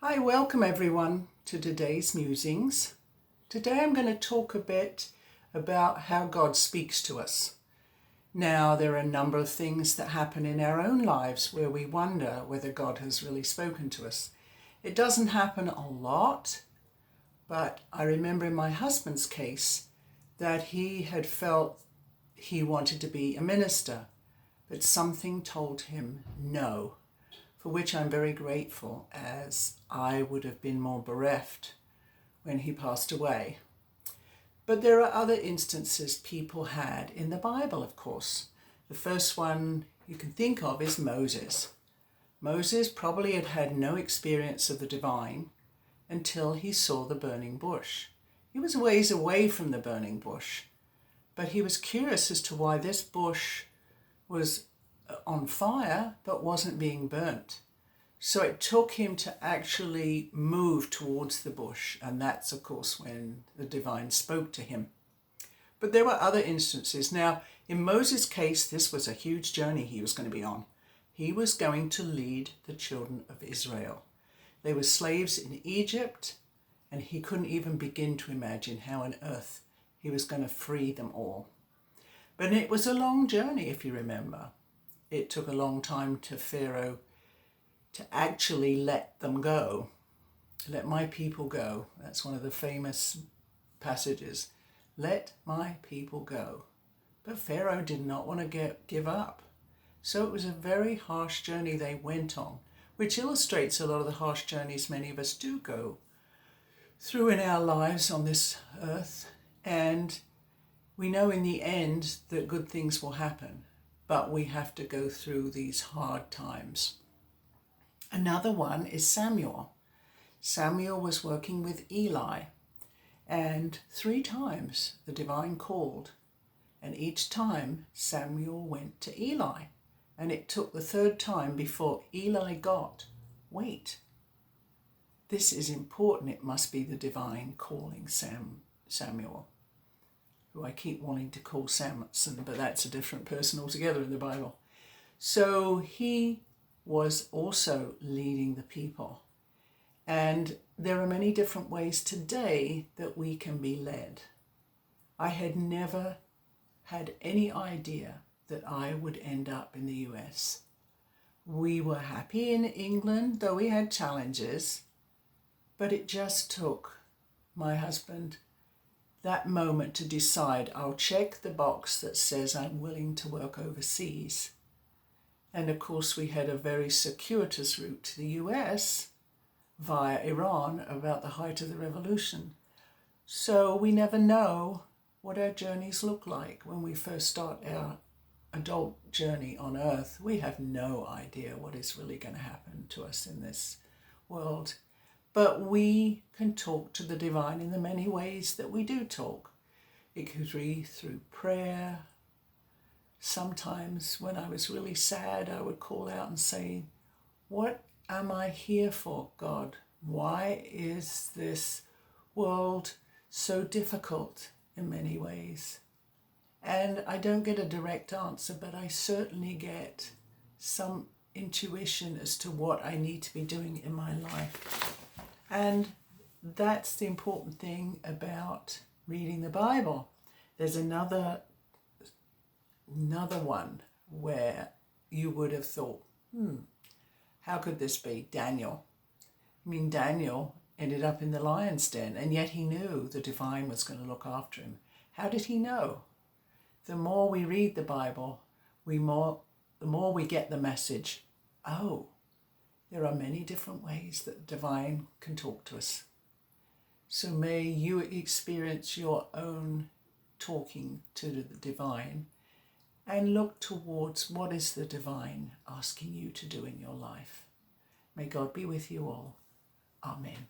Hi, welcome everyone to today's musings. Today I'm going to talk a bit about how God speaks to us. Now, there are a number of things that happen in our own lives where we wonder whether God has really spoken to us. It doesn't happen a lot, but I remember in my husband's case that he had felt he wanted to be a minister, but something told him no, for which I'm very grateful, as I would have been more bereft when he passed away. But there are other instances people had in the Bible, of course. The first one you can think of is Moses. Moses probably had had no experience of the divine until he saw the burning bush. He was a ways away from the burning bush, but he was curious as to why this bush was on fire but wasn't being burnt. So it took him to actually move towards the bush, and that's of course when the divine spoke to him. But there were other instances. Now, in Moses' case, this was a huge journey he was going to be on. He was going to lead the children of Israel. They were slaves in Egypt, and he couldn't even begin to imagine how on earth he was going to free them all. But it was a long journey, if you remember. It took a long time to Pharaoh to actually let them go. Let my people go. That's one of the famous passages. Let my people go. But Pharaoh did not want to give up. So it was a very harsh journey they went on, which illustrates a lot of the harsh journeys many of us do go through in our lives on this earth. And we know in the end that good things will happen, but we have to go through these hard times. Another one is Samuel. Samuel was working with Eli, and 3 times the divine called, and each time Samuel went to Eli, and it took the 3rd time before Eli got, wait, this is important, it must be the divine calling Samuel, who I keep wanting to call Samson, but that's a different person altogether in the Bible. So he was also leading the people. And there are many different ways today that we can be led. I had never had any idea that I would end up in the US. We were happy in England, though we had challenges, but it just took my husband that moment to decide, I'll check the box that says I'm willing to work overseas. And of course we had a very circuitous route to the US via Iran about the height of the revolution. So we never know what our journeys look like when we first start our adult journey on earth. We have no idea what is really going to happen to us in this world. But we can talk to the divine in the many ways that we do talk. It could be through prayer. Sometimes when I was really sad, I would call out and say, what am I here for, God? Why is this world so difficult in many ways? And I don't get a direct answer, but I certainly get some intuition as to what I need to be doing in my life. And that's the important thing about reading the Bible. There's another one where you would have thought, how could this be? Daniel. Daniel ended up in the lion's den, and yet he knew the divine was going to look after him. How did he know? The more we read the Bible, the more we get the message, oh, there are many different ways that the divine can talk to us. So may you experience your own talking to the divine and look towards what is the divine asking you to do in your life. May God be with you all. Amen.